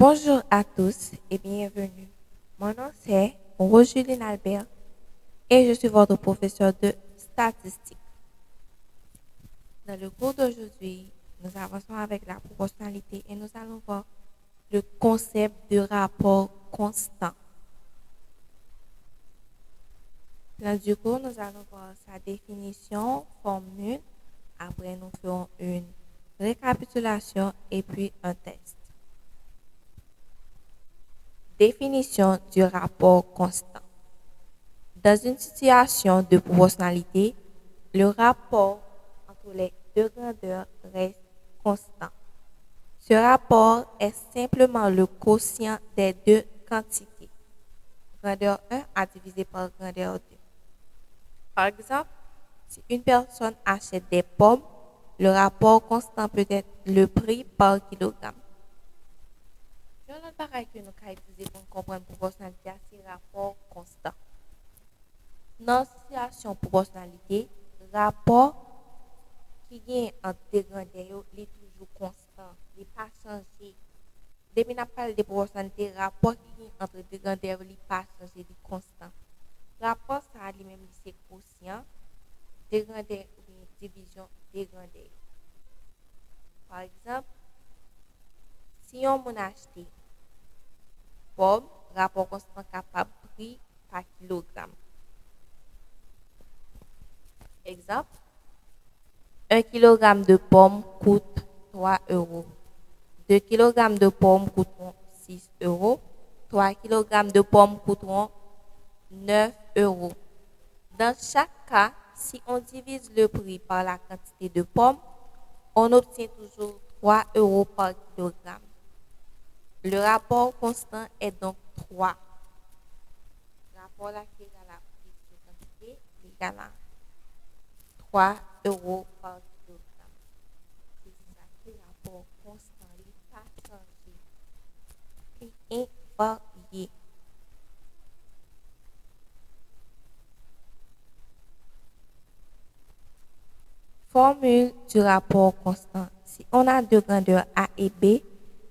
Bonjour à tous et bienvenue. Mon nom c'est Roseline Albert et je suis votre professeur de statistique. Dans le cours d'aujourd'hui, nous avançons avec la proportionnalité et nous allons voir le concept de rapport constant. Dans du cours, nous allons voir sa définition, formule. Après, nous ferons une récapitulation et puis un test. Définition du rapport constant. Dans une situation de proportionnalité, le rapport entre les deux grandeurs reste constant. Ce rapport est simplement le quotient des deux quantités, grandeur 1 à diviser par grandeur 2. Par exemple, si une personne achète des pommes, le rapport constant peut être le prix par kilogramme. Je ne pas que nous avons utilisé pour comprendre la proportionnalité, c'est rapport constant. Dans la situation de proportionnalité, le rapport qui est entre deux grandeurs est toujours constant, il n'est pas changé. Depuis qu'on parle de proportionnalité, le rapport qui est entre deux grandeurs n'est pas changé, il est constant. Le rapport, ça lui-même, c'est quotient, deux grandeurs ou bien division des grandeurs. Par exemple, si on a acheté pomme, rapport constant capable prix par kilogramme. Exemple, 1 kg de pommes coûte 3 euros. 2 kg de pommes coûteront 6 euros. 3 kg de pommes coûteront 9 euros. Dans chaque cas, si on divise le prix par la quantité de pommes, on obtient toujours 3 euros par kilogramme. Le rapport constant est donc 3. Le rapport là qui est égal à prix de quantité est égal à 3 euros par kilogramme. C'est ça qui est le rapport constant, il n'est pas changé, il est varié. Formule du rapport constant. Si on a deux grandeurs A et B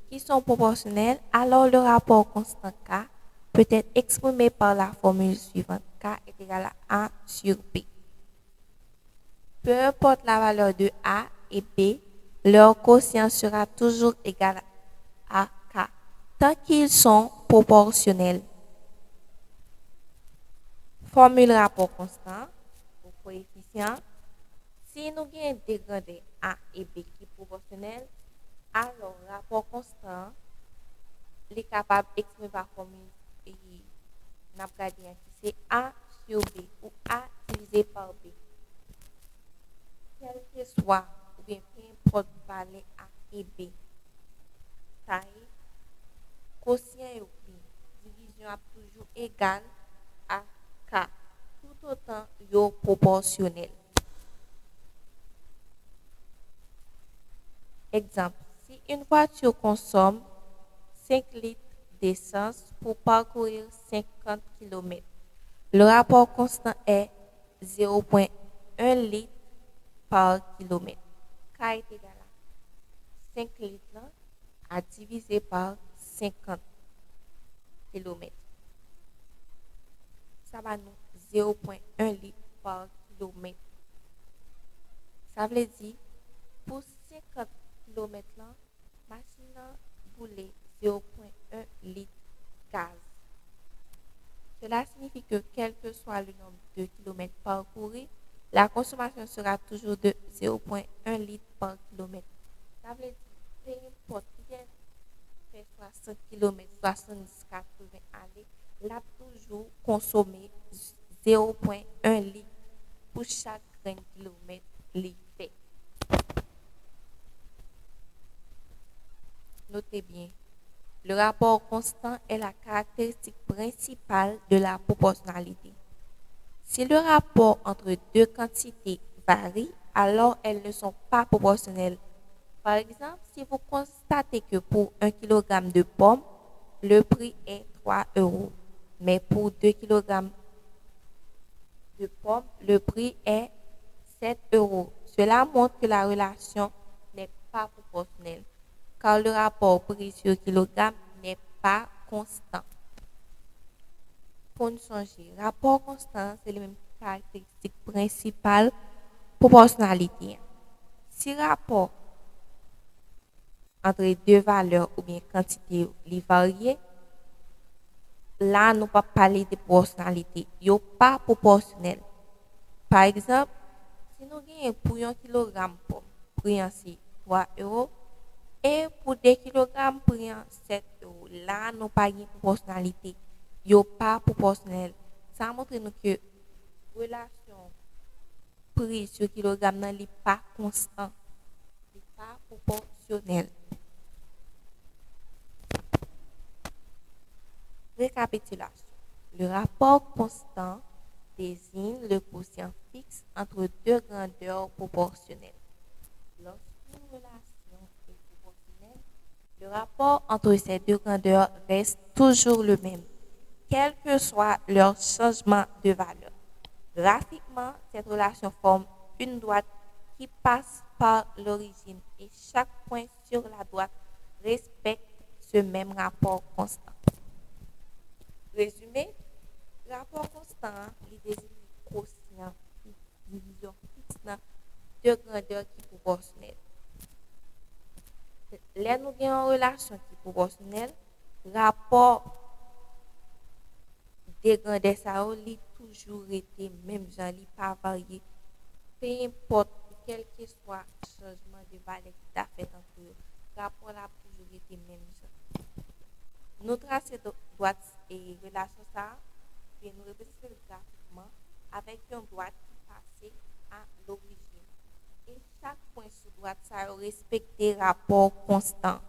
qui sont proportionnelles, alors le rapport constant K peut être exprimé par la formule suivante. K est égal à A sur B. Peu importe la valeur de A et B, leur quotient sera toujours égal à K, tant qu'ils sont proportionnels. Formule rapport constant au coefficient. Si nous avons des grandeurs A et B qui sont proportionnels, alors le rapport constant est capable d'exprimer par formule et c'est A sur B ou A divisé par B. Quel que soit, ou bien peu importe valeur A et B, taille, quotient et division est toujours égal à K, tout autant yo proportionnel. Exemple, si une voiture consomme 5 litres d'essence pour parcourir 50 km, le rapport constant est 0,1 litre par kilomètre. K est égal à 5 litres à diviser par 50 km. Ça va nous 0,1 litre par kilomètre. Ça veut dire, pour 50 km, la machine boule 0,1 litre gaz. Cela signifie que quel que soit le nombre de kilomètres parcourus, la consommation sera toujours de 0,1 litre par kilomètre. Ça veut dire, peu importe qui fait 60 km, 70, 80 années, il a toujours consommé 0,1 litre pour chaque 20 km qu'il fait. Notez bien, le rapport constant est la caractéristique principale de la proportionnalité. Si le rapport entre deux quantités varie, alors elles ne sont pas proportionnelles. Par exemple, si vous constatez que pour 1 kg de pommes, le prix est 3 euros, mais pour 2 kg de pommes, le prix est 7 euros. Cela montre que la relation n'est pas proportionnelle, car le rapport prix sur kilogramme n'est pas constant. Pour nous changer, rapport constant, c'est les mêmes caractéristiques principales proportionnalité. Si rapport entre deux valeurs ou bien quantité les varier, là, nous pas parler de proportionnalité. Ils pas proportionnel. Par exemple, si nous gagnons pour 1 kg pomme, prix c'est 3 euros, et pour 2 kg, prix 7 euros. Là, nous pas de proportionnalité. Ils pas proportionnel. Ça montre nous que relation prix sur kilogramme n'est pas constant. n'est pas proportionnel. Récapitulation. Le rapport constant désigne le quotient fixe entre deux grandeurs proportionnelles. Lorsqu'une relation est proportionnelle, le rapport entre ces deux grandeurs reste toujours le même, quel que soit leur changement de valeur. Graphiquement, cette relation forme une droite qui passe par l'origine et chaque point sur la droite respecte ce même rapport constant. Résumé, rapport constant, il désigne quotient division fixe dans deux grandeurs qui proportionnelles. Là, nous avons une relation qui est proportionnelle, rapport des grandeurs, ça a toujours été même, genre, il pas varié. Peu importe quel que soit le changement de valeur qui a fait entre eux, le rapport a toujours été même. Nous traçons droite et relation ça, et nous représentons graphiquement avec une droite qui passe à l'origine. Et chaque point sur droite, ça respecte rapport constant.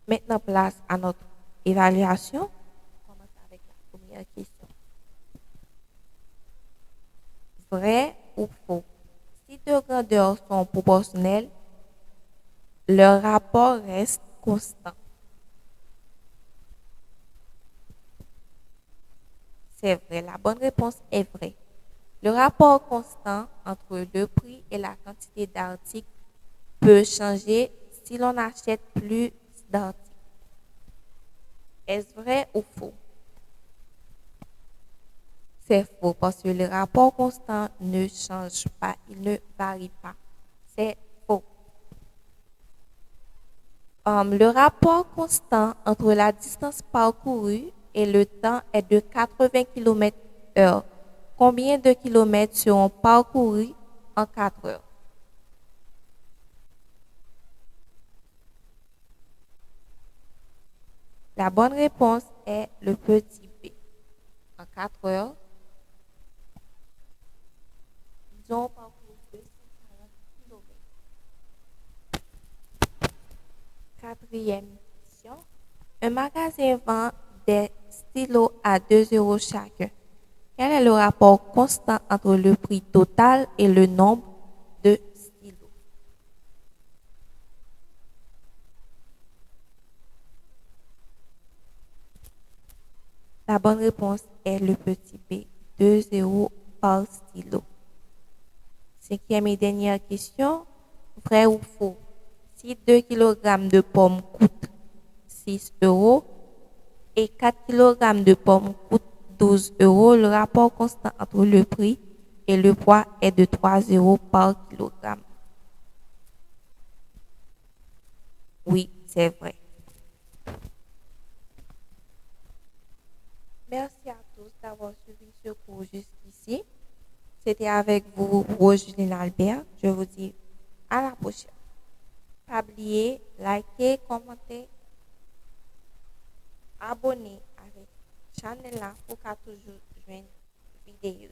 Maintenant, place à notre évaluation. On commence avec la première question. Vrai ou faux? Si deux grandeurs sont proportionnelles, leur rapport reste constant. C'est vrai, la bonne réponse est vraie. Le rapport constant entre le prix et la quantité d'articles peut changer si l'on achète plus d'articles. Est-ce vrai ou faux? C'est faux parce que le rapport constant ne change pas, il ne varie pas. C'est faux. Le rapport constant entre la distance parcourue et le temps est de 80 km/h. Combien de kilomètres seront parcourus en 4 heures? La bonne réponse est le petit b. En 4 heures, ils ont parcouru 240 km. Quatrième question. Un magasin vend des stylos à 2 euros chacun. Quel est le rapport constant entre le prix total et le nombre de stylos? La bonne réponse est le petit b, 2 euros par stylo. Cinquième et dernière question, vrai ou faux? Si 2 kg de pommes coûtent 6 euros et 4 kg de pommes coûtent 12 euros, le rapport constant entre le prix et le poids est de 3 euros par kilogramme. Oui, c'est vrai. Merci à tous d'avoir suivi ce cours jusqu'ici. C'était avec vous, Roseline Albert. Je vous dis à la prochaine. Pas oublier, liker, commenter, abonner avec la chaîne là pour qu'à toujours joindre vidéo.